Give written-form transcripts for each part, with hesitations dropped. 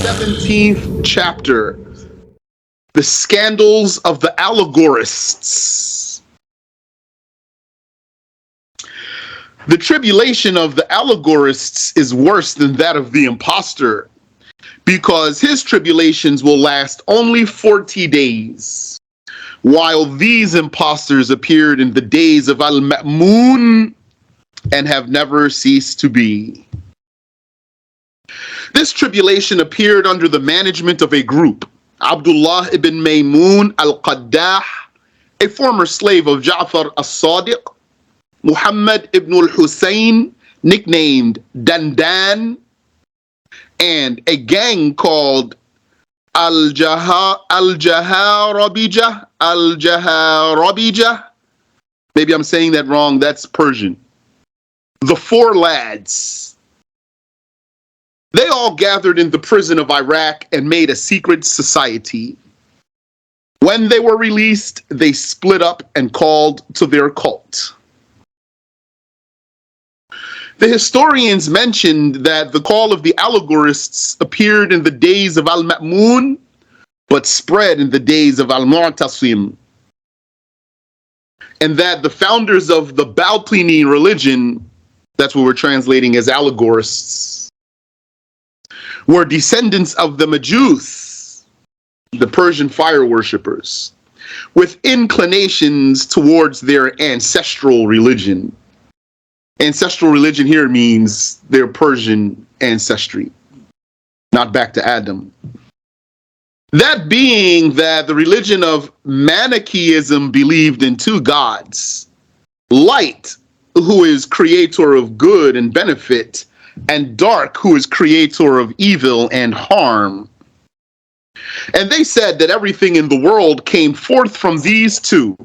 17th chapter, the scandals of the Allegorists. The tribulation of the Allegorists is worse than that of the impostor, because his tribulations will last only 40 days, while these impostors appeared in the days of Al-Ma'mun and have never ceased to be. This tribulation appeared under the management of a group, Abdullah ibn Maymun al-Qaddah, a former slave of Ja'far as-Sadiq, Muhammad ibn al-Hussein, nicknamed Dandan, and a gang called Al-Jaharabijah. Maybe I'm saying that wrong, that's Persian. The Four Lads. They all gathered in the prison of Iraq and made a secret society. When they were released, they split up and called to their cult. The historians mentioned that the call of the Allegorists appeared in the days of Al-Ma'mun, but spread in the days of Al-Mu'tasim, and that the founders of the Batiniyyah religion, that's what we're translating as Allegorists, were descendants of the Majus, the Persian fire worshippers, with inclinations towards their ancestral religion. Ancestral religion here means their Persian ancestry, not back to Adam. That being that the religion of Manichaeism believed in two gods, light, who is creator of good and benefit, and dark, who is creator of evil and harm. And they said that everything in the world came forth from these two,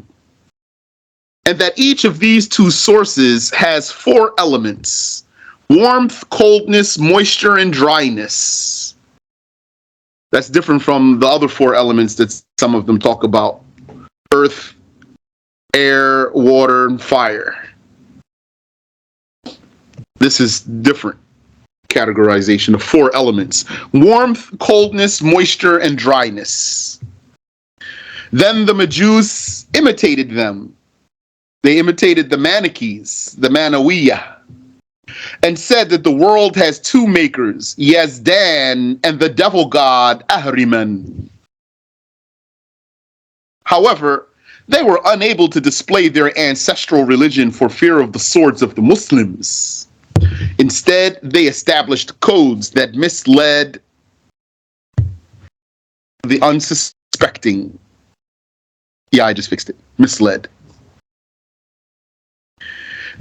and that each of these two sources has four elements: warmth, coldness, moisture, and dryness. That's different from the other four elements that some of them talk about: earth, air, water, and fire. This is different categorization of four elements: warmth, coldness, moisture, and dryness. Then the Majus imitated them. They imitated the Manichees, the Manawiyyah, and said that the world has two makers, Yazdan and the devil god Ahriman. However, they were unable to display their ancestral religion for fear of the swords of the Muslims. Instead, they established codes that misled the unsuspecting. Yeah, I just fixed it. Misled.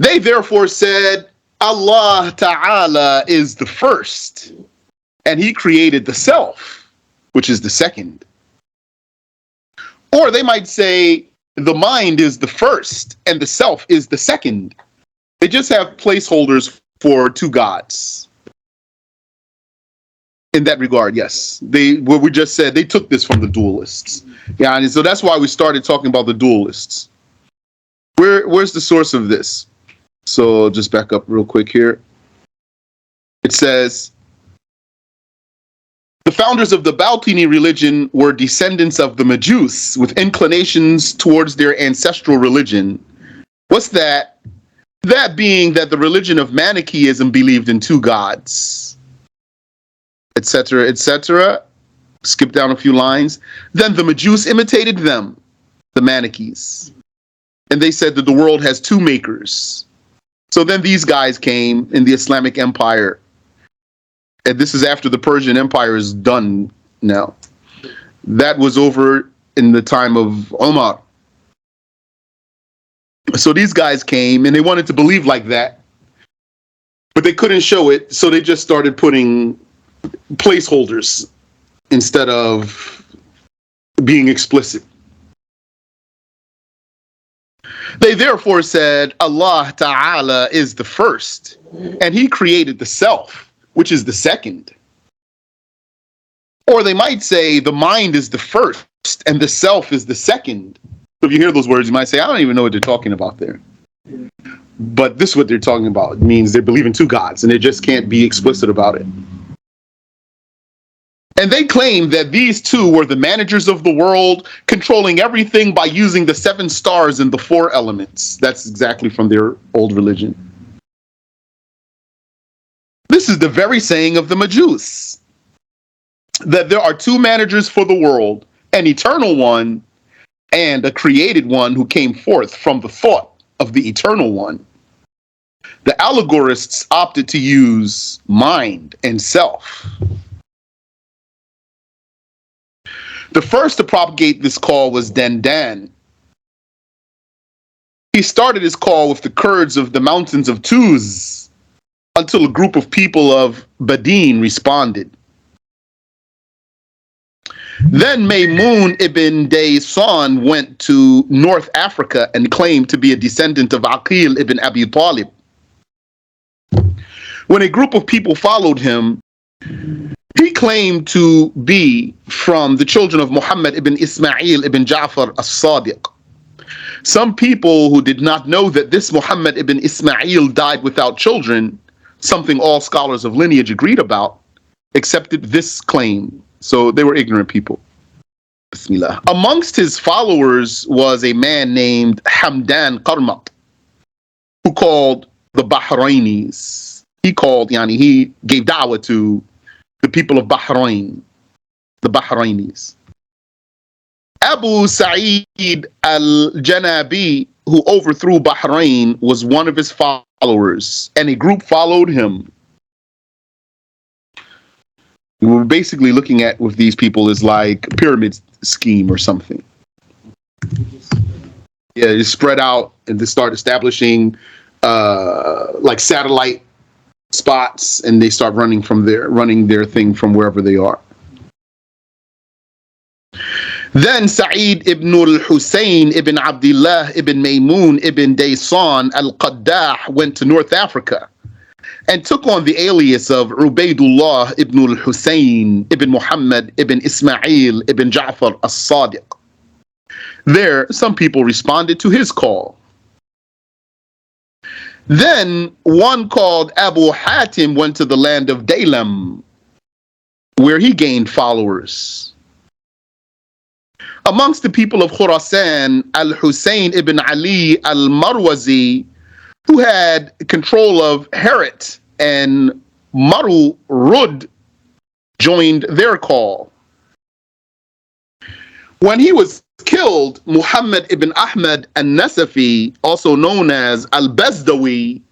They therefore said, Allah Ta'ala is the first, and he created the self, which is the second. Or they might say, the mind is the first, and the self is the second. They just have placeholders for two gods. In that regard, yes. What we just said, they took this from the dualists. Yeah, and so that's why we started talking about the dualists. Where's the source of this? So just back up real quick here. It says, the founders of the Batiniyyah religion were descendants of the Majus with inclinations towards their ancestral religion. What's that? That being that the religion of Manichaeism believed in two gods, etc., etc. Skip down a few lines. Then the Majus imitated them, the Manichees, and they said that the world has two makers. So then these guys came in the Islamic Empire, and this is after the Persian Empire is done now. That was over in the time of Omar. So these guys came and they wanted to believe like that, but they couldn't show it, so they just started putting placeholders instead of being explicit. They therefore said, Allah Ta'ala is the first, and he created the self, which is the second. Or they might say the mind is the first, and the self is the second. So if you hear those words, you might say, I don't even know what they're talking about there. But this is what they're talking about. It means they believe in two gods, and they just can't be explicit about it. And they claimed that these two were the managers of the world, controlling everything by using the 7 stars and the 4 elements. That's exactly from their old religion. This is the very saying of the Majus, that there are 2 managers for the world, an eternal one and a created one who came forth from the thought of the eternal one. The Allegorists opted to use mind and self. The first to propagate this call was Dandan. He started his call with the Kurds of the mountains of Tuz until a group of people of Fid-Din responded. Then Maymun ibn Daysan went to North Africa and claimed to be a descendant of Aqil ibn Abi Talib. When a group of people followed him, he claimed to be from the children of Muhammad ibn Ismail ibn Ja'far as-Sadiq. Some people who did not know that this Muhammad ibn Ismail died without children, something all scholars of lineage agreed about, accepted this claim. So they were ignorant people. Bismillah. Amongst his followers was a man named Hamdan Qarmat, who called the Bahrainis. He gave da'wah to the people of Bahrain, the Bahrainis. Abu Sa'id al-Janabi, who overthrew Bahrain, was one of his followers, and a group followed him. What we're basically looking at with these people is like a pyramid scheme or something. Yeah, they spread out and they start establishing like satellite spots, and they start running from there, running their thing from wherever they are. Then Sa'id ibn al-Hussein ibn Abdullah ibn Maymun ibn Daysan al-Qaddah went to North Africa and took on the alias of Ubaydullah ibn al-Hussein ibn Muhammad ibn Ismail ibn Ja'far as-Sadiq. There, some people responded to his call. Then one called Abu Hatim went to the land of Daylam, where he gained followers. Amongst the people of Khurasan, Al-Hussein ibn Ali al-Marwazi, who had control of Herat and Marurud, joined their call. When he was killed, Muhammad ibn Ahmad al-Nasafi, also known as al-Bazdawi,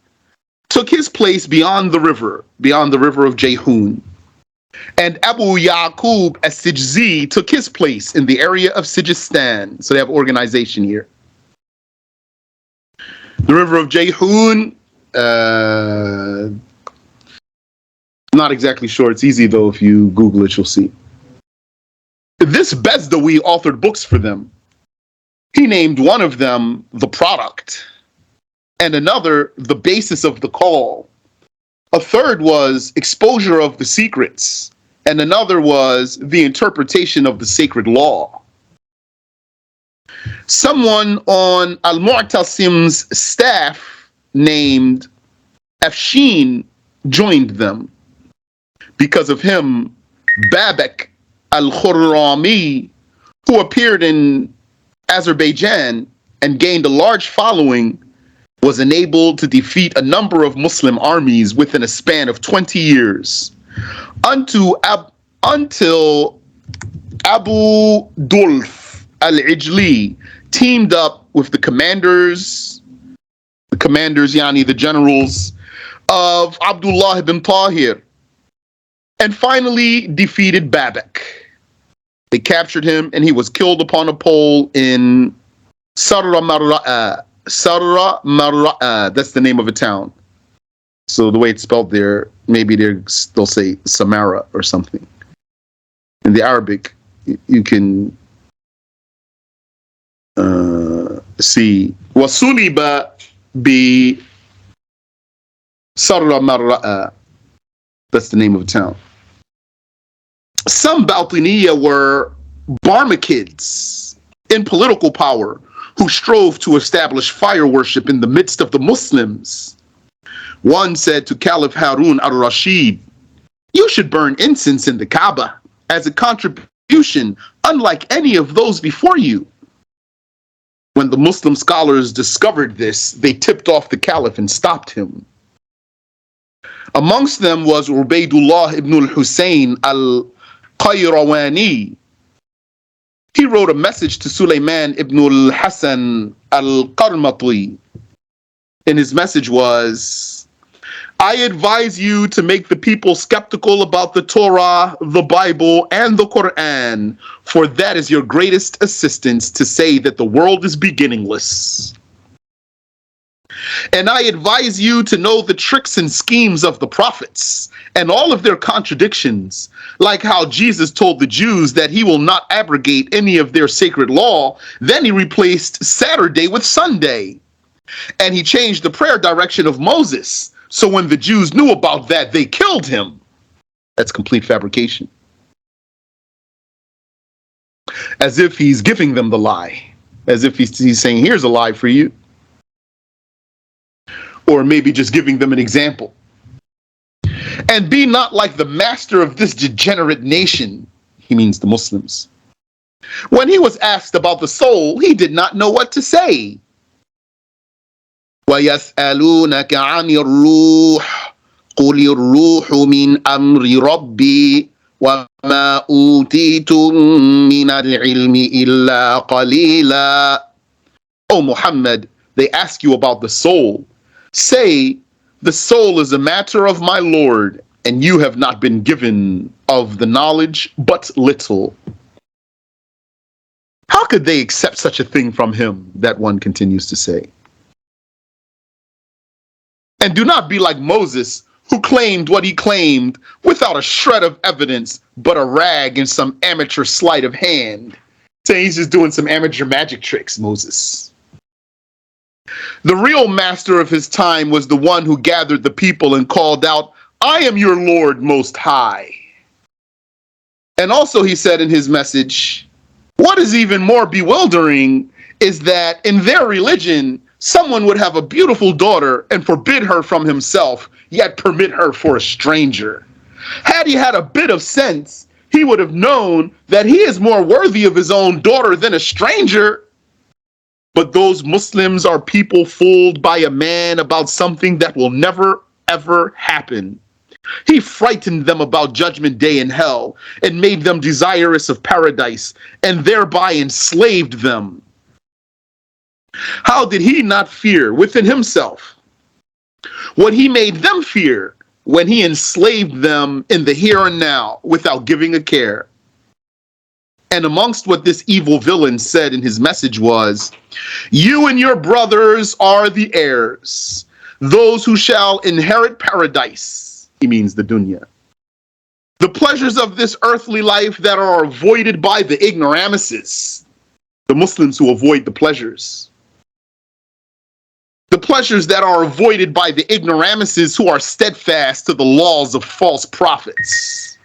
took his place beyond the river of Jayhun. And Abu Yaqub as-Sijzi took his place in the area of Sijistan. So they have organization here. The river of Jayhun, not exactly sure. It's easy though, if you Google it, you'll see. This Bezdawi authored books for them. He named one of them The Product, and another The Basis of the Call. A third was Exposure of the Secrets, and another was The Interpretation of the Sacred Law. Someone on Al-Mu'tasim's staff named Afshin joined them. Because of him, Babak al-Khurrami, who appeared in Azerbaijan and gained a large following, was enabled to defeat a number of Muslim armies within a span of 20 years, until Abu-Mudhaffar al-Ijli teamed up with the commanders, the generals of Abdullah ibn Tahir, and finally defeated Babak. They captured him, and he was killed upon a pole in Sarra Marra'a. That's the name of a town. So the way it's spelled there, maybe they'll say Samara or something. In the Arabic, you can see Wasuliba bi Sarra Marra'a. That's the name of a town. Some Batiniyyah were Barmakids in political power who strove to establish fire worship in the midst of the Muslims. One said to Caliph Harun al-Rashid, "You should burn incense in the Kaaba." as a contribution unlike any of those before you. When the Muslim scholars discovered this, they tipped off the Caliph and stopped him. Amongst them was Ubaydullah ibn al-Hussein al-Qayrawani. He wrote a message to Sulaiman ibn al-Hasan al-Qarmati. And his message was, I advise you to make the people skeptical about the Torah, the Bible, and the Quran, for that is your greatest assistance to say that the world is beginningless. And I advise you to know the tricks and schemes of the prophets and all of their contradictions, like how Jesus told the Jews that he will not abrogate any of their sacred law. Then he replaced Saturday with Sunday. And he changed the prayer direction of Moses. So when the Jews knew about that, they killed him. That's complete fabrication. As if he's giving them the lie. As if he's saying, here's a lie for you. Or maybe just giving them an example. And be not like the master of this degenerate nation. He means the Muslims. When he was asked about the soul, he did not know what to say. وَيَسْأَلُونَكَ عَنِ الرُّوحِ قُلِ الرُّوحُ مِنْ أَمْرِ رَبِّي وَمَا أُوتِيتُم مِّنَ الْعِلْمِ إِلَّا قَلِيلًا. O Muhammad, they ask you about the soul. Say, the soul is a matter of my Lord, and you have not been given of the knowledge but little. How could they accept such a thing from him? That one continues to say. And do not be like Moses, who claimed what he claimed without a shred of evidence but a rag and some amateur sleight of hand. Saying he's just doing some amateur magic tricks, Moses. The real master of his time was the one who gathered the people and called out, I am your Lord Most High. And also he said in his message, what is even more bewildering is that in their religion, someone would have a beautiful daughter and forbid her from himself, yet permit her for a stranger. Had he had a bit of sense, he would have known that he is more worthy of his own daughter than a stranger. But those Muslims are people fooled by a man about something that will never, ever happen. He frightened them about judgment day and hell and made them desirous of paradise and thereby enslaved them. How did he not fear within himself what he made them fear when he enslaved them in the here and now without giving a care? And amongst what this evil villain said in his message was, you and your brothers are the heirs, those who shall inherit paradise. He means the dunya. The pleasures of this earthly life that are avoided by the ignoramuses, the Muslims who avoid the pleasures. The pleasures that are avoided by the ignoramuses who are steadfast to the laws of false prophets.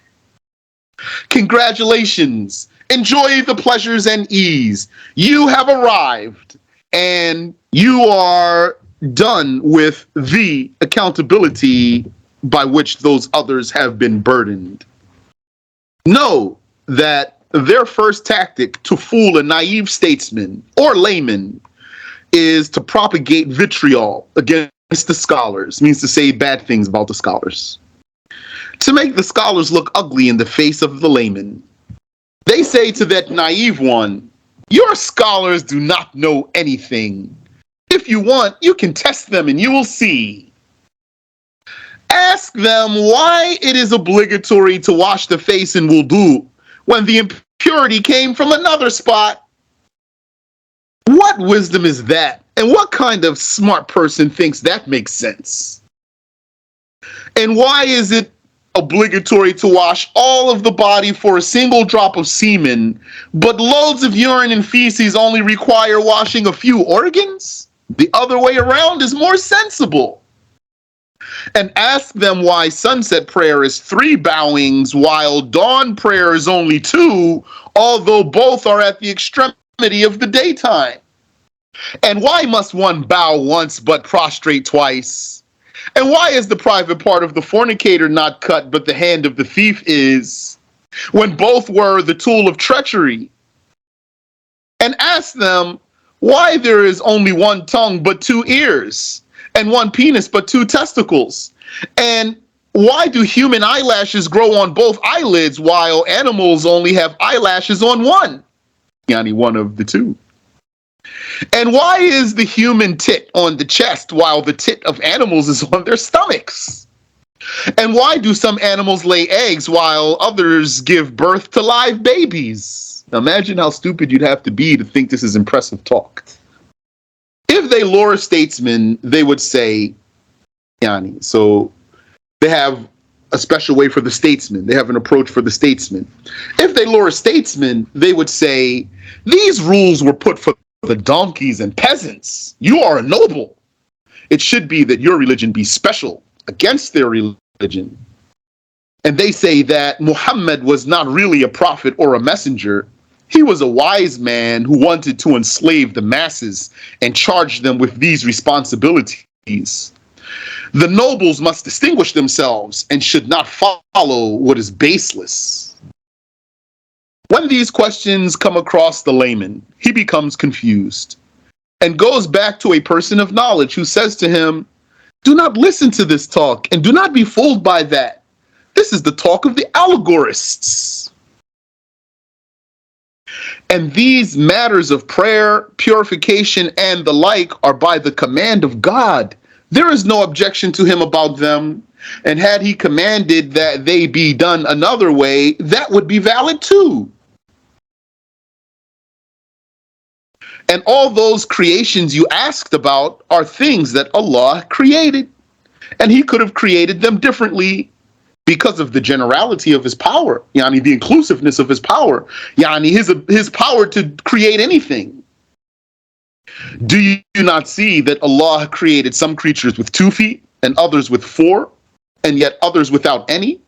Congratulations. Enjoy the pleasures and ease. You have arrived and you are done with the accountability by which those others have been burdened. Know that their first tactic to fool a naive statesman or layman is to propagate vitriol against the scholars, means to say bad things about the scholars, to make the scholars look ugly in the face of the layman. They say to that naive one, your scholars do not know anything. If you want, you can test them and you will see. Ask them why it is obligatory to wash the face in wudu when the impurity came from another spot. What wisdom is that? And what kind of smart person thinks that makes sense? And why is it obligatory to wash all of the body for a single drop of semen, but loads of urine and feces only require washing a few organs? The other way around is more sensible. And ask them why sunset prayer is 3 bowings while dawn prayer is only 2, although both are at the extremity of the daytime. And why must one bow once but prostrate twice? And why is the private part of the fornicator not cut, but the hand of the thief is? when both were the tool of treachery, and asked them why there is only one tongue but two ears, and one penis but two testicles, and why do human eyelashes grow on both eyelids while animals only have eyelashes on one? Yani one of the two. And why is the human tit on the chest while the tit of animals is on their stomachs? And why do some animals lay eggs while others give birth to live babies? Now imagine how stupid you'd have to be to think this is impressive talk. If they lure statesmen, they would say, Yani, so they have a special way for the statesman. They have an approach for the statesman. If they lure a statesman, they would say, these rules were put for the donkeys and peasants. You are a noble. It should be that your religion be special against their religion. And they say that Muhammad was not really a prophet or a messenger. He was a wise man who wanted to enslave the masses and charge them with these responsibilities. The nobles must distinguish themselves and should not follow what is baseless. When these questions come across the layman, he becomes confused and goes back to a person of knowledge who says to him, do not listen to this talk and do not be fooled by that. This is the talk of the Allegorists. And these matters of prayer, purification, and the like are by the command of God. There is no objection to him about them. And had he commanded that they be done another way, that would be valid too. And all those creations you asked about are things that Allah created. And he could have created them differently because of the generality of his power, yani the inclusiveness of his power, yani his power to create anything. Do you not see that Allah created some creatures with 2 feet and others with 4, and yet others without any?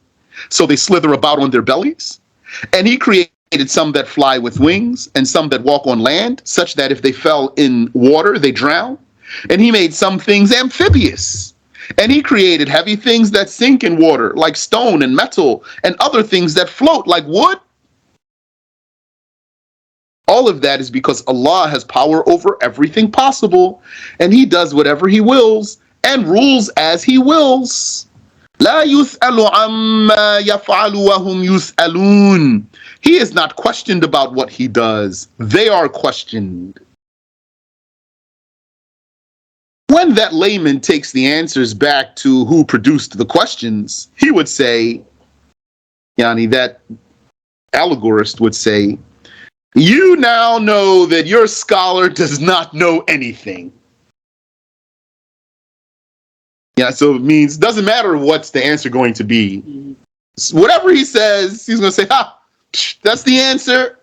So they slither about on their bellies. And he created some that fly with wings and some that walk on land, such that if they fell in water, they drown. And he made some things amphibious. And he created heavy things that sink in water, like stone and metal, and other things that float, like wood. All of that is because Allah has power over everything possible, and he does whatever he wills and rules as he wills. لا يسأل عما يفعل وهم يسألون. He is not questioned about what he does. They are questioned. When that layman takes the answers back to who produced the questions, he would say, yani that allegorist would say, you now know that your scholar does not know anything. Yeah, so it means, doesn't matter what's the answer going to be. Whatever he says, he's going to say, ha, that's the answer.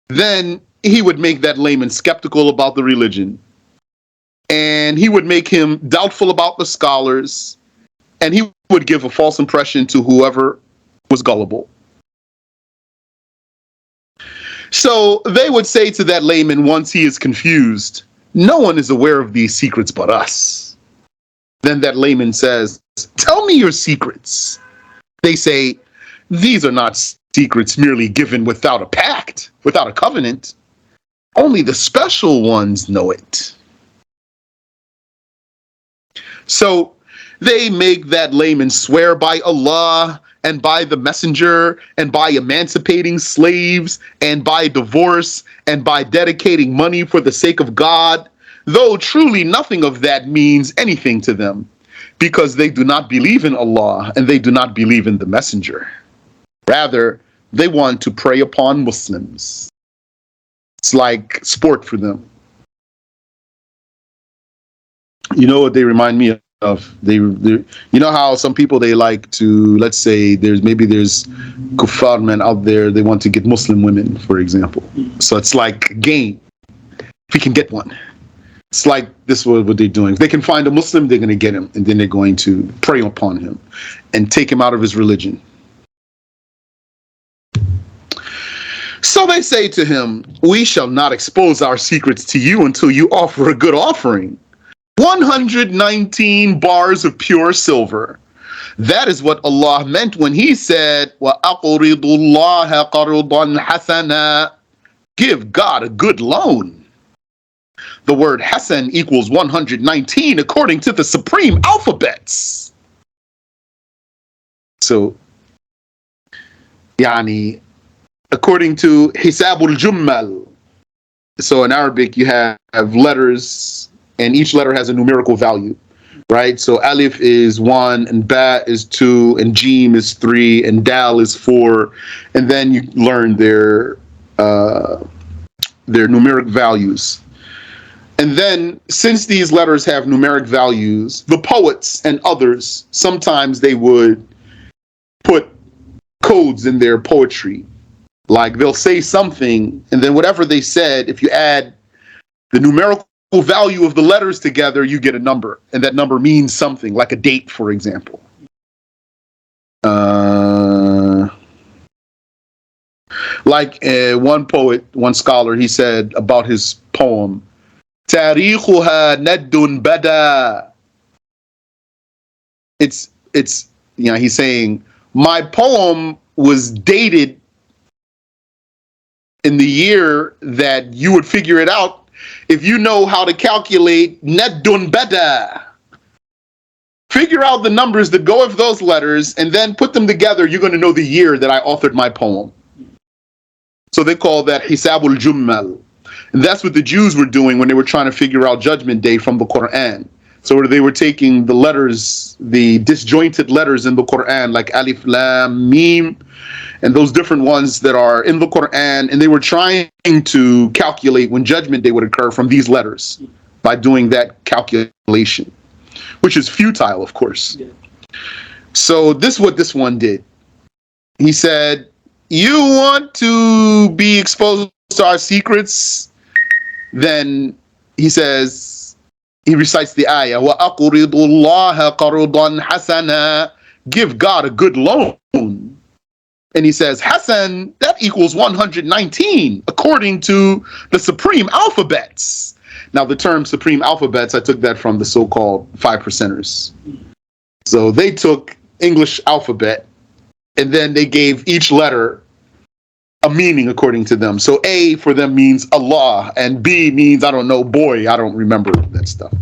Then he would make that layman skeptical about the religion. And he would make him doubtful about the scholars. And he would give a false impression to whoever was gullible. So they would say to that layman once he is confused, no one is aware of these secrets but us. Then that layman says, tell me your secrets. They say, these are not secrets merely given without a pact, without a covenant. Only the special ones know it. So they make that layman swear by Allah and by the messenger and by emancipating slaves and by divorce and by dedicating money for the sake of God, though truly nothing of that means anything to them, because they do not believe in Allah and they do not believe in the messenger. Rather, they want to prey upon Muslims. It's like sport for them. You know what they remind me of? You know how some people, they like to, let's say there's kuffar men out there, they want to get Muslim women, for example. So it's like a game. If we can get one. It's like this is what they're doing. If they can find a Muslim, they're going to get him, and then they're going to prey upon him and take him out of his religion. So they say to him, we shall not expose our secrets to you until you offer a good offering. 119 bars of pure silver, That is what Allah meant when He said, وَأَقْرِضُ اللَّهَ قَرْضًا حَسَنًا. Give God a good loan. The word Hasan equals 119 according to the supreme alphabets. So, yani, according to Hisabul Jummal, so in Arabic you have letters, and each letter has a numerical value, right? So Alif is 1, and Ba is 2, and Jim is 3, and Dal is 4, and then you learn their numeric values. And then, since these letters have numeric values, the poets and others, sometimes they would put codes in their poetry. Like, they'll say something, and then whatever they said, if you add the numerical value of the letters together, you get a number. And that number means something, like a date, for example. One poet, one scholar, he said about his poem, تاريخها ند بدا. It's he's saying, my poem was dated in the year that you would figure it out if you know how to calculate neddun bada. Figure out the numbers that go with those letters and then put them together. You're going to know the year that I authored my poem. So they call that Hisabul Jummal. And that's what the Jews were doing when they were trying to figure out Judgment Day from the Quran. So they were taking the letters, the disjointed letters in the Quran, like Alif, Lam, Mim, and those different ones that are in the Quran, and they were trying to calculate when Judgment Day would occur from these letters by doing that calculation, which is futile, of course. Yeah. So this is what this one did. He said, you want to be exposed to our secrets? Then he says, he recites the ayah, وَأَقْرِضُ اللَّهَ قَرْضًا حَسَنًا. Give God a good loan. And he says, Hasan, that equals 119, according to the supreme alphabets. Now, the term supreme alphabets, I took that from the so-called 5%ers. So they took English alphabet, and then they gave each letter a meaning according to them. So A for them means Allah, and B means, I don't know, boy. I don't remember that stuff.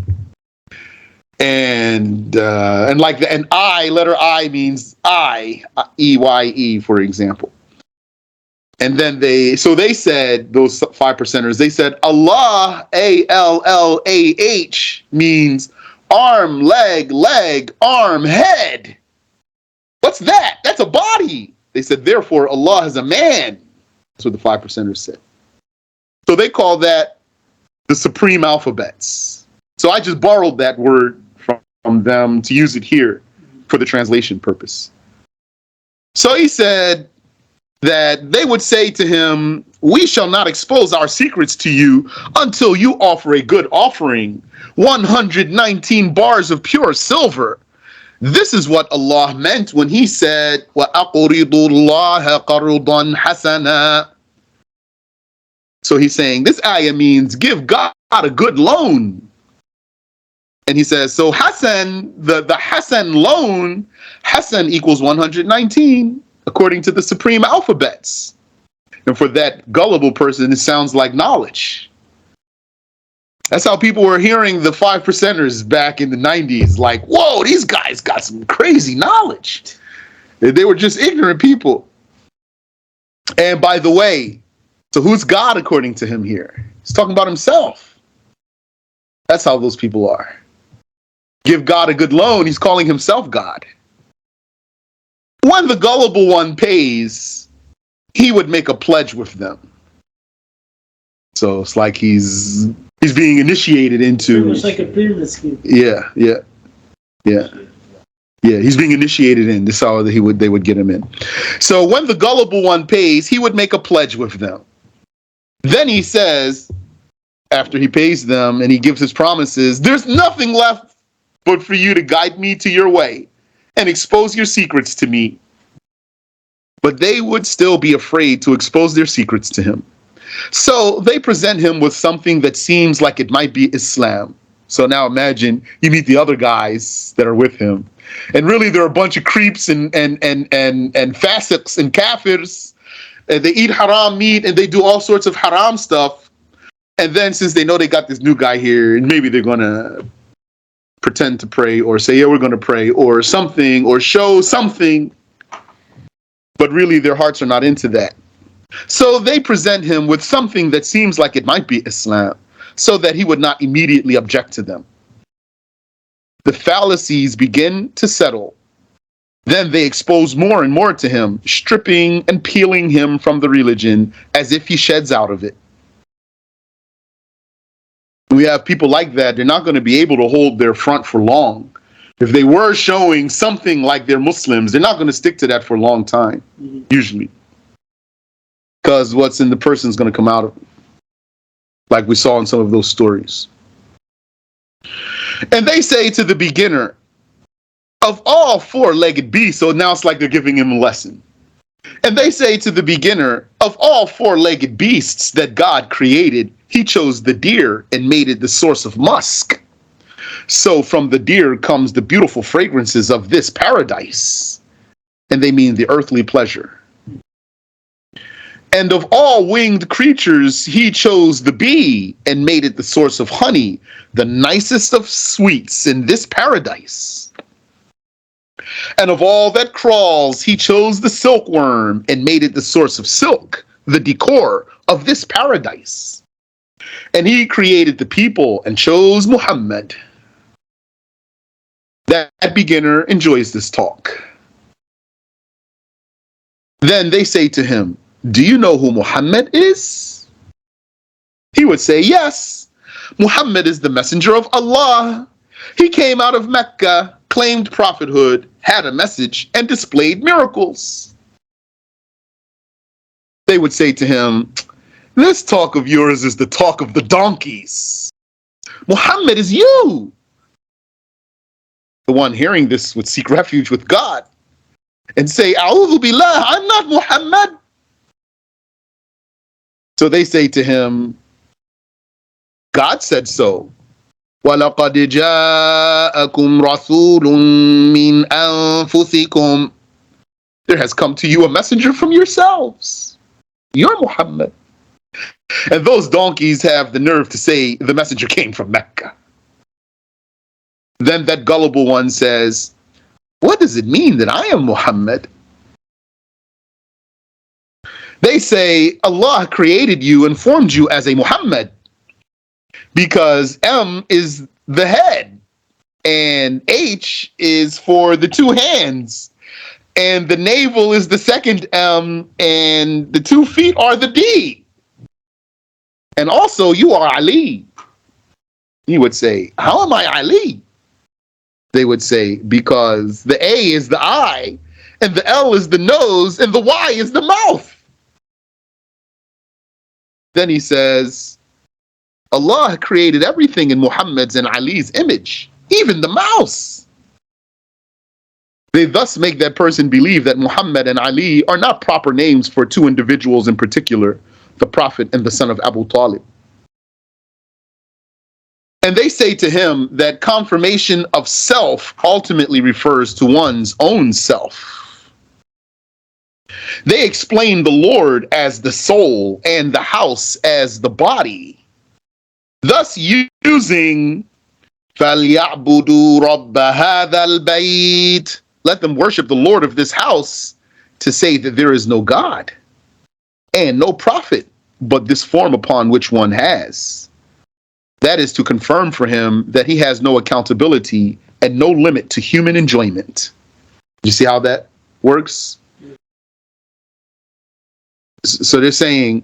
And I, letter I means I, E-Y-E, for example. And then they said, those 5%ers, they said Allah, A-L-L-A-H, means arm, leg, arm, head. What's that? That's a body. They said, therefore, Allah is a man. That's what the 5%ers said. So they call that the supreme alphabets. So I just borrowed that word from them to use it here for the translation purpose. So he said that they would say to him, we shall not expose our secrets to you until you offer a good offering, 119 bars of pure silver. This is what Allah meant when He said, وَأَقْرِضُ اللَّهَ قَرْضًا حَسَنًا. So he's saying this ayah means give God a good loan. And he says, so Hasan, the Hasan loan, Hasan equals 119, according to the supreme alphabets. And for that gullible person, it sounds like knowledge. That's how people were hearing the 5%ers back in the 90s. Like, whoa, these guys got some crazy knowledge. They were just ignorant people. And by the way, so who's God according to him here? He's talking about himself. That's how those people are. Give God a good loan, he's calling himself God. When the gullible one pays, he would make a pledge with them. So it's like he's being initiated into. It's like a pyramid scheme. Yeah. He's being initiated in. This is how they would get him in. So when the gullible one pays, he would make a pledge with them. Then he says, after he pays them and he gives his promises, there's nothing left but for you to guide me to your way and expose your secrets to me. But they would still be afraid to expose their secrets to him. So they present him with something that seems like it might be Islam. So now imagine you meet the other guys that are with him, and really they're a bunch of creeps and fasiqs and kafirs, and they eat haram meat and they do all sorts of haram stuff. And then since they know they got this new guy here, and maybe they're gonna pretend to pray or say, yeah, we're gonna pray or something or show something, but really their hearts are not into that. So they present him with something that seems like it might be Islam, so that he would not immediately object to them. The fallacies begin to settle. Then they expose more and more to him, stripping and peeling him from the religion as if he sheds out of it. We have people like that. They're not going to be able to hold their front for long. If they were showing something like they're Muslims, they're not going to stick to that for a long time, usually. Because what's in the person is going to come out of it, like we saw in some of those stories. And they say to the beginner, of all four-legged beasts, so now it's like they're giving him a lesson. And they say to the beginner, of all four-legged beasts that God created, he chose the deer and made it the source of musk. So from the deer comes the beautiful fragrances of this paradise. And they mean the earthly pleasure. And of all winged creatures, he chose the bee and made it the source of honey, the nicest of sweets in this paradise. And of all that crawls, he chose the silkworm and made it the source of silk, the decor of this paradise. And he created the people and chose Muhammad. That beginner enjoys this talk. Then they say to him, do you know who Muhammad is? He would say, yes. Muhammad is the messenger of Allah. He came out of Mecca, claimed prophethood, had a message, and displayed miracles. They would say to him, this talk of yours is the talk of the donkeys. Muhammad is you. The one hearing this would seek refuge with God and say, A'udhu billah, I'm not Muhammad. So they say to him, God said so. وَلَقَدْ جَاءَكُمْ رَسُولٌ مِّنْ أَنفُسِكُمْ. There has come to you a messenger from yourselves. You're Muhammad. And those donkeys have the nerve to say the messenger came from Mecca. Then that gullible one says, what does it mean that I am Muhammad? They say Allah created you and formed you as a Muhammad because M is the head and H is for the two hands and the navel is the second M and the 2 feet are the D. And also you are Ali. He would say, how am I Ali? They would say, because the A is the eye and the L is the nose and the Y is the mouth. Then he says, Allah created everything in Muhammad's and Ali's image, even the mouse. They thus make that person believe that Muhammad and Ali are not proper names for two individuals in particular, the Prophet and the son of Abu Talib. And they say to him that confirmation of self ultimately refers to one's own self. They explain the Lord as the soul and the house as the body, thus using فَلْيَعْبُدُوا رَبَّ هَذَا الْبَيْتِ. Let them worship the Lord of this house, to say that there is no God and no prophet but this form upon which one has. That is to confirm for him that he has no accountability and no limit to human enjoyment. You see how that works? So they're saying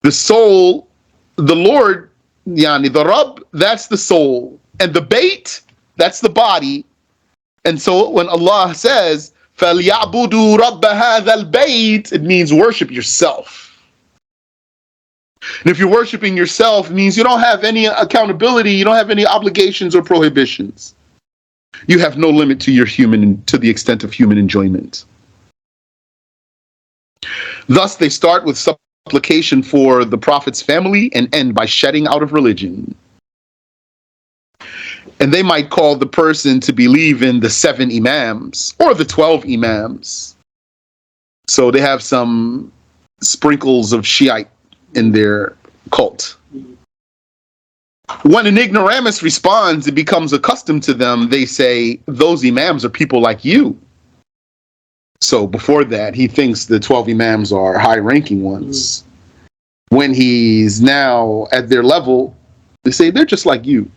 the soul, the Lord, yani the Rabb, that's the soul, and the Bayt, that's the body. And so when Allah says فَلْيَعْبُدُوا رَبَّ هَذَا الْبَيْتِ, it means worship yourself. And if you're worshiping yourself, it means you don't have any accountability, you don't have any obligations or prohibitions. You have no limit to your to the extent of human enjoyment. Thus, they start with supplication for the Prophet's family and end by shedding out of religion. And they might call the person to believe in the 7 imams or the 12 imams. So they have some sprinkles of Shiite in their cult. When an ignoramus responds, it becomes accustomed to them. They say, those imams are people like you. So before that, he thinks the 12 imams are high-ranking ones. When he's now at their level, they say, they're just like you.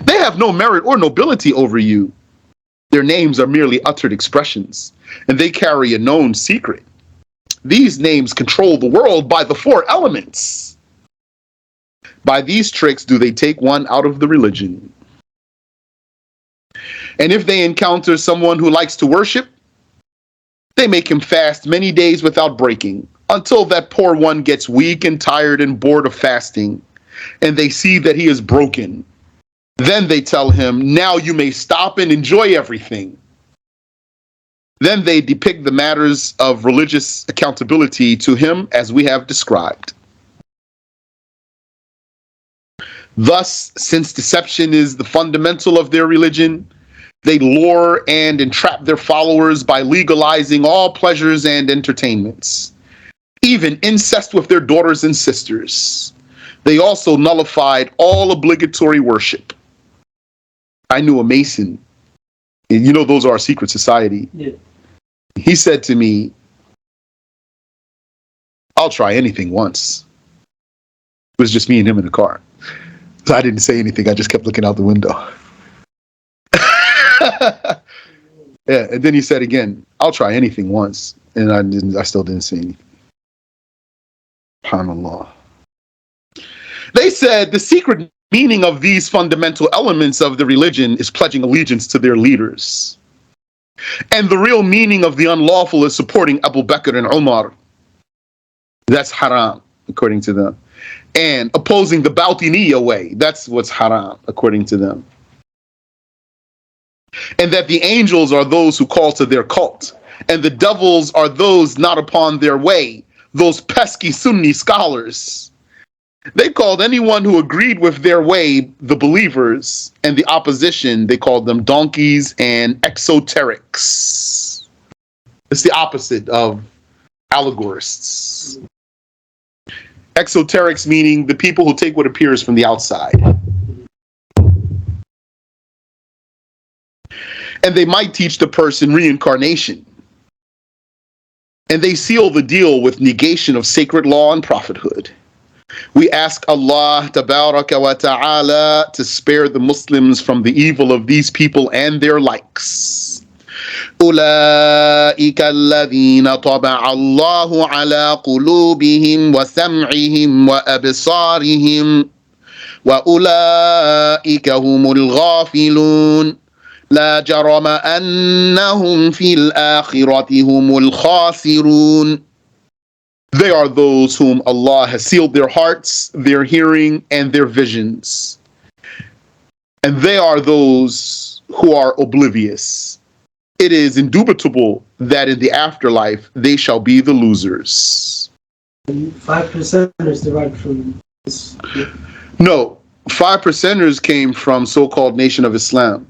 They have no merit or nobility over you. Their names are merely uttered expressions, and they carry a known secret. These names control the world by the 4 elements. By these tricks do they take one out of the religion. And if they encounter someone who likes to worship, they make him fast many days without breaking, until that poor one gets weak and tired and bored of fasting, and they see that he is broken. Then they tell him, now you may stop and enjoy everything. Then they depict the matters of religious accountability to him as we have described. Thus, since deception is the fundamental of their religion, they lure and entrap their followers by legalizing all pleasures and entertainments, even incest with their daughters and sisters. They also nullified all obligatory worship. I knew a Mason, you know, those are our secret society. Yeah. He said to me, I'll try anything once. It was just me and him in the car. So I didn't say anything. I just kept looking out the window. Yeah, and then he said again, I'll try anything once. And I still didn't say anything. SubhanAllah. They said the secret meaning of these fundamental elements of the religion is pledging allegiance to their leaders. And the real meaning of the unlawful is supporting Abu Bakr and Umar. That's haram, according to them. And opposing the Batiniyyah way. That's what's haram, according to them. And that the angels are those who call to their cult. And the devils are those not upon their way. Those pesky Sunni scholars. They called anyone who agreed with their way the believers, and the opposition, they called them donkeys and exoterics. It's the opposite of allegorists. Exoterics meaning the people who take what appears from the outside. And they might teach the person reincarnation. And they seal the deal with negation of sacred law and prophethood. We ask Allah Tabaraka wa Ta'ala to spare the Muslims from the evil of these people and their likes. أولئك الذين طبع الله على قلوبهم وسمعهم وأبصارهم وأولئك هم الغافلون لا جرم أنهم في الآخرة هم الخاسرون. They are those whom Allah has sealed their hearts, their hearing, and their visions. And they are those who are oblivious. It is indubitable that in the afterlife they shall be the losers. 5% is derived from this? No, 5%ers came from so-called Nation of Islam.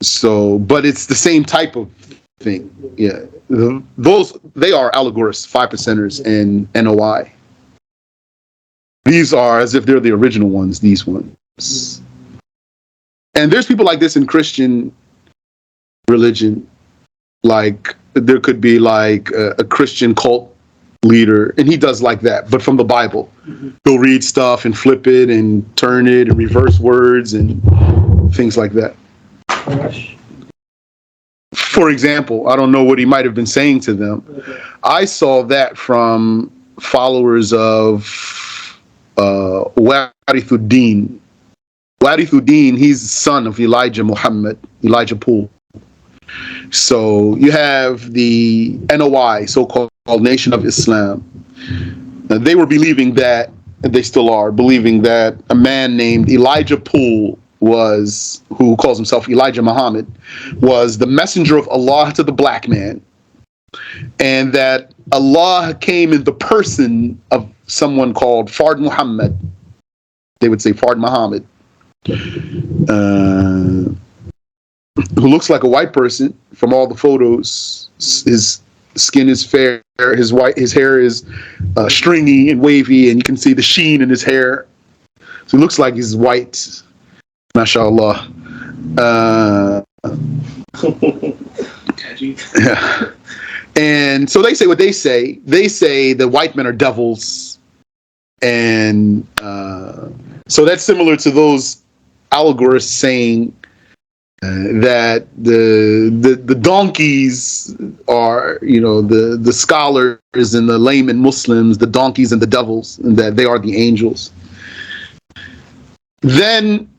So, but it's the same type of thing. Yeah. They are allegorists, 5%ers and NOI. These are as if they're the original ones, these ones. And there's people like this in Christian religion. Like, there could be like a Christian cult leader, and he does like that, but from the Bible. He'll read stuff and flip it and turn it and reverse words and things like that. For example, I don't know what he might have been saying to them. I saw that from followers of Fid-Din. Fid-Din, he's the son of Elijah Poole. So you have the NOI, so-called Nation of Islam. They were believing that, and they still are, believing that a man named Elijah Poole who calls himself Elijah Muhammad, was the messenger of Allah to the black man. And that Allah came in the person of someone called Fard Muhammad. They would say Fard Muhammad. who looks like a white person from all the photos. His skin is fair. His hair is stringy and wavy, and you can see the sheen in his hair. So he looks like he's white. MashaAllah. Yeah. And so they say what they say. They say the white men are devils. And so that's similar to those allegorists saying that the donkeys are, the scholars and the layman Muslims, the donkeys and the devils, and that they are the angels. Then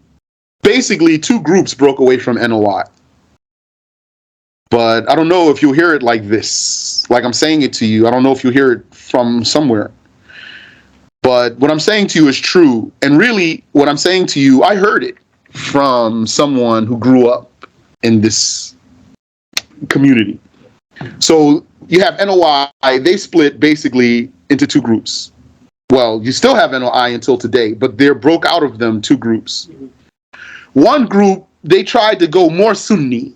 basically two groups broke away from NOI. But I don't know if you'll hear it like this. Like I'm saying it to you. I don't know if you'll hear it from somewhere. But what I'm saying to you is true. And really, what I'm saying to you, I heard it from someone who grew up in this community. So you have NOI. They split basically into two groups. Well, you still have NOI until today, but they're broke out of them two groups. One group, they tried to go more Sunni,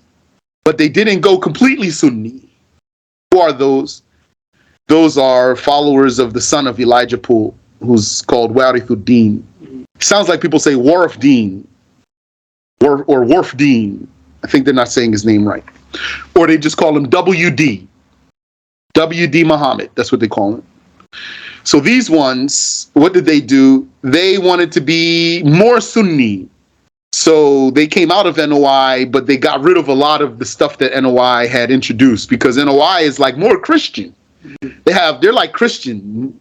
but they didn't go completely Sunni. Who are those? Those are followers of the son of Elijah Poole, who's called Fid-Din. Sounds like people say Warf-Din or Warf-Din. I think they're not saying his name right. Or they just call him WD. WD Muhammad. That's what they call him. So these ones, what did they do? They wanted to be more Sunni. So they came out of NOI, but they got rid of a lot of the stuff that NOI had introduced, because NOI is like more Christian. They're like Christian,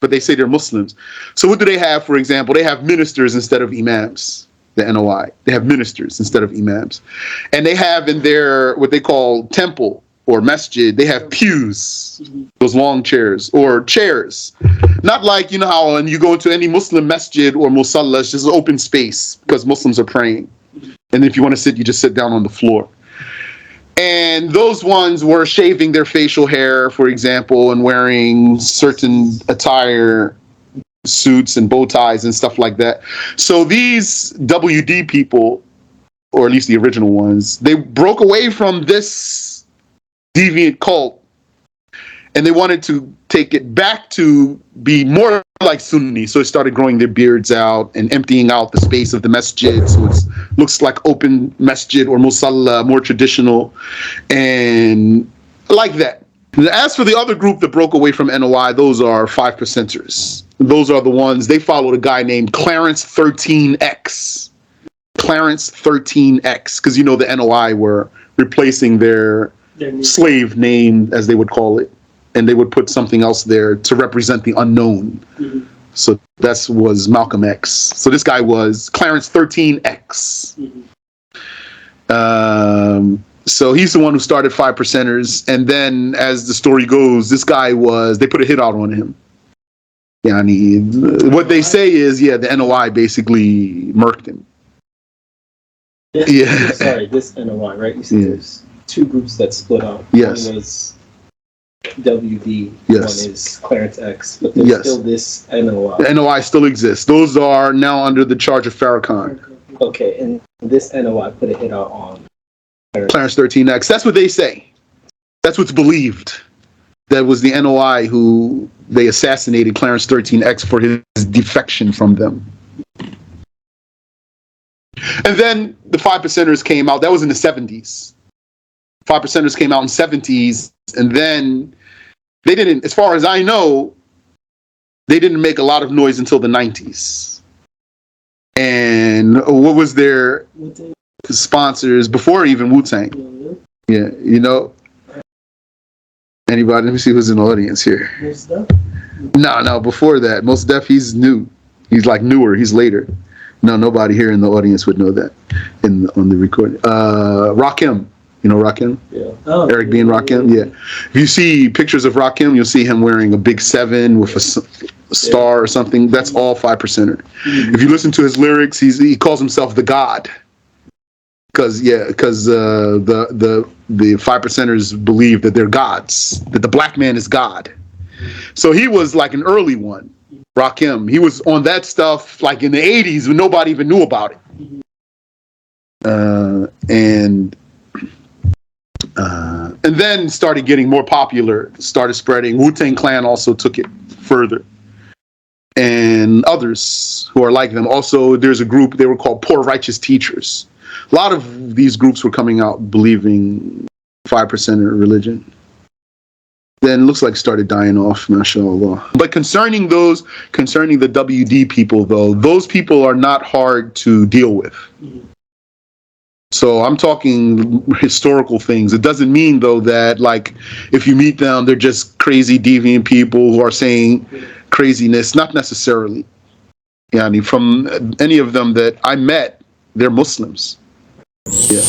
but they say they're Muslims. So what do they have, for example? They have ministers instead of imams, the NOI. They have ministers instead of imams. And they have in their, what they call temple or masjid, they have pews, those long chairs, or chairs. Not like, how when you go into any Muslim masjid or musalla, it's just an open space because Muslims are praying. And if you want to sit, you just sit down on the floor. And those ones were shaving their facial hair, for example, and wearing certain attire, suits and bow ties and stuff like that. So these WD people, or at least the original ones, they broke away from this deviant cult, and they wanted to take it back to be more like Sunni. So they started growing their beards out and emptying out the space of the masjid, so it looks like open masjid or musalla, more traditional, and like that. As for the other group that broke away from NOI, those are 5%ers. Those are the ones, they followed a guy named Clarence 13X. Clarence 13X, because the NOI were replacing their slave name, as they would call it, and they would put something else there to represent the unknown. So that was Malcolm X. So this guy was Clarence 13X. So he's the one who started 5%ers, and then as the story goes, this guy they put a hit out on him. What they say is, the NOI basically murked him. Sorry, this NOI, right? You said there's two groups that split up. Yes. One was WD, yes. One is Clarence X, but there's still this NOI. The NOI still exists. Those are now under the charge of Farrakhan. Okay, and this NOI put a hit out on Clarence 13X. That's what they say. That's what's believed. That was the NOI who they assassinated Clarence 13X for his defection from them. And then the 5%ers came out. That was in the 70s. 5%ers came out in the 70s, and then they didn't, as far as I know, they didn't make a lot of noise until the 90s. And what was their sponsors before even Wu-Tang? Yeah, anybody? Let me see who's in the audience here. Mos Def? No, before that. Mos Def, he's new. He's like newer. He's later. No, nobody here in the audience would know that on the recording. Rakim. Rakim? Yeah. Oh, Eric B. and Rakim? Yeah. If you see pictures of Rakim, you'll see him wearing a big 7 with a star or something. That's all 5%er. If you listen to his lyrics, he calls himself the God. Because the 5%ers believe that they're gods, that the black man is God. So he was like an early one, Rakim. He was on that stuff like in the 80s when nobody even knew about it. And then started getting more popular, started spreading. Wu-Tang Clan also took it further. And others who are like them. Also, there's a group, they were called Poor Righteous Teachers. A lot of these groups were coming out believing 5% religion. Then looks like started dying off, mashallah. But concerning the WD people, though, those people are not hard to deal with. So I'm talking historical things. It doesn't mean, though, that like if you meet them, they're just crazy, deviant people who are saying craziness. Not necessarily. Yeah, I mean, from any of them that I met, they're Muslims. Yeah.